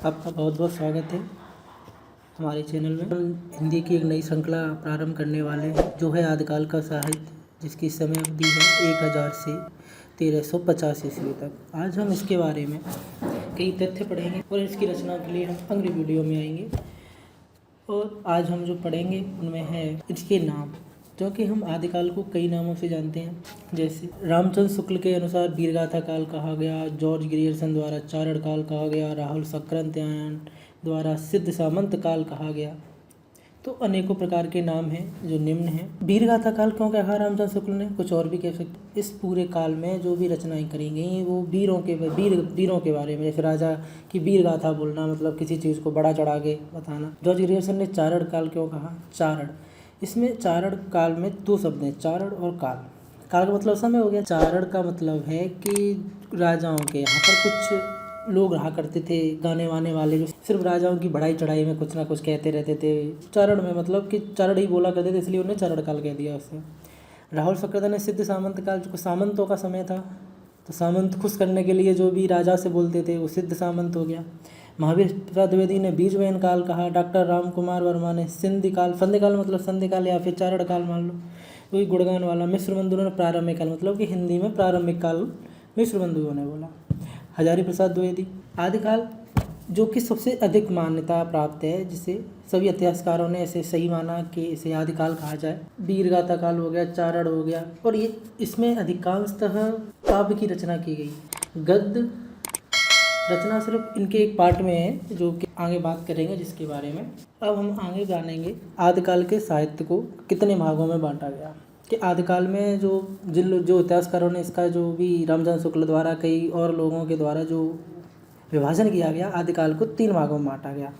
आपका बहुत बहुत स्वागत है हमारे चैनल में। हम हिंदी की एक नई श्रृंखला प्रारंभ करने वाले हैं जो है आदिकाल का साहित्य, जिसकी समय अवधि है 1000 से 1350 ईस्वी तक। आज हम इसके बारे में कई तथ्य पढ़ेंगे और इसकी रचना के लिए हम अगली वीडियो में आएंगे। और आज हम जो पढ़ेंगे उनमें है इसके नाम, जो कि हम आदिकाल को कई नामों से जानते हैं। जैसे रामचंद्र शुक्ल के अनुसार वीरगाथा काल कहा गया, जॉर्ज ग्रियर्सन द्वारा चारण काल कहा गया, राहुल सक्रांत्यायन द्वारा सिद्ध सामंत काल कहा गया। तो अनेकों प्रकार के नाम हैं जो निम्न हैं। वीरगाथा काल क्यों कहा रामचंद्र शुक्ल ने, कुछ और भी कह सकते। इस पूरे काल में जो भी रचनाएं करी गई वो वीरों के बारे में, जैसे राजा की वीरगाथा बोलना मतलब किसी चीज़ को बड़ा चढ़ा के बताना। जॉर्ज ग्रियर्सन ने चारण काल क्यों कहा, चारण, इसमें चारण काल में दो शब्द हैं, चारण और काल। काल का मतलब समय हो गया, चारण का मतलब है कि राजाओं के यहाँ पर कुछ लोग रहा करते थे, गाने वाने वाले, जो सिर्फ राजाओं की बढ़ाई चढ़ाई में कुछ ना कुछ कहते रहते थे। चारण में मतलब कि चारण ही बोला करते थे, इसलिए उन्हें चारण काल कह दिया उससे। राहुल सक्रांत्यायन ने सिद्ध सामंत काल, जो सामंतों का समय था, तो सामंत खुश करने के लिए जो भी राजा से बोलते थे वो सिद्ध सामंत हो गया। महावीर प्रसाद द्विवेदी ने बीजवयन काल कहा। डॉक्टर राम कुमार वर्मा ने संधि काल मतलब संधि काल या फिर चारण काल मान लो, वही गुणगान वाला। मिश्र बंधुओं ने प्रारंभिक काल मतलब कि हिंदी में प्रारंभिक काल मिश्र बंधुओं ने बोला। हजारी प्रसाद द्विवेदी आदिकाल, जो कि सबसे अधिक मान्यता प्राप्त है, जिसे सभी इतिहासकारों ने ऐसे सही माना कि इसे आदिकाल कहा जाए। वीरगाथा काल हो गया, चारण हो गया, और ये इसमें अधिकांशतः काव्य की रचना की गई। गद्य रचना सिर्फ इनके एक पार्ट में है जो कि आगे बात करेंगे जिसके बारे में। अब हम आगे जानेंगे आदिकाल के साहित्य को कितने भागों में बांटा गया, कि आदिकाल में जो इतिहासकारों ने इसका जो भी रामचंद्र शुक्ल द्वारा कई और लोगों के द्वारा जो विभाजन किया गया, आदिकाल को 3 भागों में बांटा गया।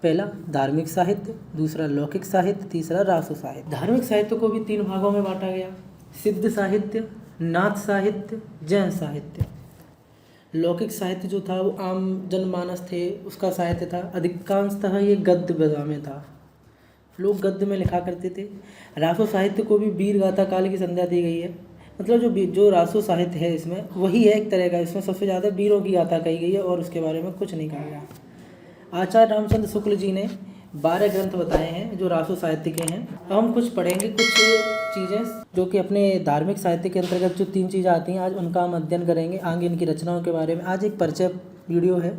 पहला धार्मिक साहित्य, दूसरा लौकिक साहित्य, तीसरा रासो साहित्य। धार्मिक साहित्य को भी 3 भागों में बांटा गया, सिद्ध साहित्य, नाथ साहित्य, जैन साहित्य। लौकिक साहित्य जो था वो आम जनमानस थे उसका साहित्य था, अधिकांशतः ये गद्य विधा में था, लोग गद्य में लिखा करते थे। रासो साहित्य को भी वीरगाथा काल की संज्ञा दी गई है, मतलब जो रासो साहित्य है इसमें वही है एक तरह का, इसमें सबसे ज़्यादा वीरों की गाथा कही गई है और उसके बारे में कुछ नहीं कहा गया। आचार्य रामचंद्र शुक्ल जी ने 12 ग्रंथ बताए हैं जो रासो साहित्य के हैं। अब हम कुछ पढ़ेंगे, कुछ चीज़ें जो कि अपने धार्मिक साहित्य के अंतर्गत जो 3 चीज़ें आती हैं, आज उनका हम अध्ययन करेंगे। आगे इनकी रचनाओं के बारे में आज एक परिचय वीडियो है।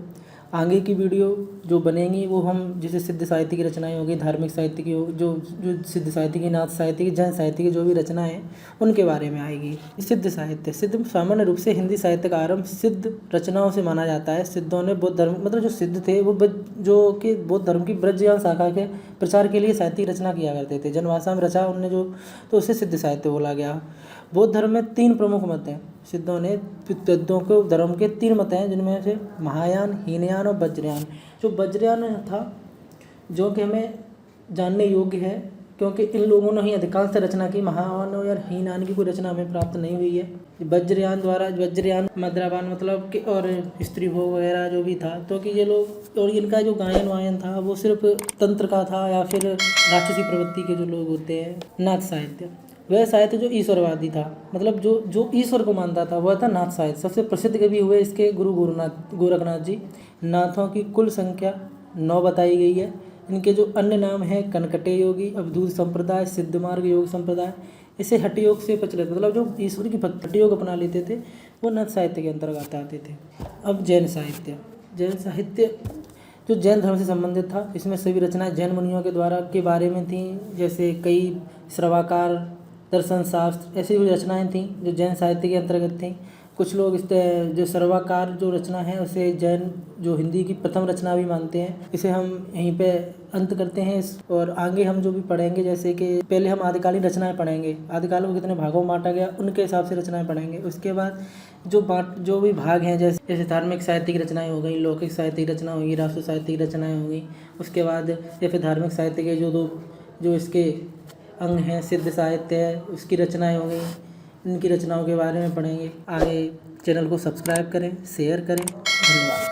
आगे की वीडियो जो बनेंगी वो हम जैसे सिद्ध साहित्य की रचनाएं होगी, धार्मिक साहित्य की हो, जो सिद्ध साहित्य की, नाथ साहित्य की, जैन साहित्य की जो भी रचना है उनके बारे में आएगी। सिद्ध साहित्य, सिद्ध सामान्य रूप से हिंदी साहित्य का आरंभ सिद्ध रचनाओं से माना जाता है। सिद्धों ने बौद्ध धर्म मतलब जो सिद्ध थे वो जो कि बौद्ध धर्म की ब्रजयान शाखा के प्रचार के लिए साहित्यिक रचना किया करते थे। जनभाषा में रचा उनने जो, तो उसे सिद्ध साहित्य बोला गया। बौद्ध धर्म में 3 प्रमुख मत हैं। सिद्धों को धर्म के 3 मत हैं, जिनमें से महायान, हीनयान और वज्रयान। जो वज्रयान था जो कि हमें जानने योग्य है, क्योंकि इन लोगों ने ही अधिकांश रचना की। महायान और हीनयान की कोई रचना हमें प्राप्त नहीं हुई है। वज्रयान मद्रापान मतलब कि और स्त्री भोग वगैरह जो भी था, तो कि ये लोग, और इनका जो गायन वायन था वो सिर्फ तंत्र का था या फिर राक्षसी प्रवृत्ति के जो लोग होते हैं। नाथ साहित्य, वह साहित्य जो ईश्वरवादी था, मतलब जो ईश्वर को मानता था, वह था नाथ साहित्य। सबसे प्रसिद्ध कवि हुए इसके गुरु गोरखनाथ जी। नाथों की कुल संख्या 9 बताई गई है। इनके जो अन्य नाम हैं कनकटे योगी, अवधूत संप्रदाय, सिद्ध मार्ग योग संप्रदाय। इसे हठ योग से प्रचलित, मतलब जो ईश्वर की भक्ति हठ योग अपना लेते थे वो नाथ साहित्य के अंतर्गत आते थे। अब जैन साहित्य जो जैन धर्म से संबंधित था, इसमें सभी रचनाएं जैन मुनियों के द्वारा के बारे में थीं, जैसे कई श्रवाकार, दर्शन शास्त्र, ऐसी भी रचनाएं थीं जो जैन साहित्य के अंतर्गत थीं। कुछ लोग इस जो सर्वाकार जो रचना है उसे जैन जो हिंदी की प्रथम रचना भी मानते हैं। इसे हम यहीं पे अंत करते हैं और आगे हम जो भी पढ़ेंगे, जैसे कि पहले हम आदिकालीन रचनाएं पढ़ेंगे, आदिकाल को कितने भागों में बांटा गया उनके हिसाब से रचनाएं पढ़ेंगे। उसके बाद जो भी भाग हैं, जैसे धार्मिक साहित्य की रचनाएं हो गई, लौकिक साहित्य की रचना होगी, राष्ट्र साहित्य की रचनाएं होंगी। उसके बाद या फिर धार्मिक साहित्य के जो इसके अंग हैं, सिद्ध साहित्य है, उसकी रचनाएं हो गई, इनकी रचनाओं के बारे में पढ़ेंगे। आगे चैनल को सब्सक्राइब करें, शेयर करें। धन्यवाद।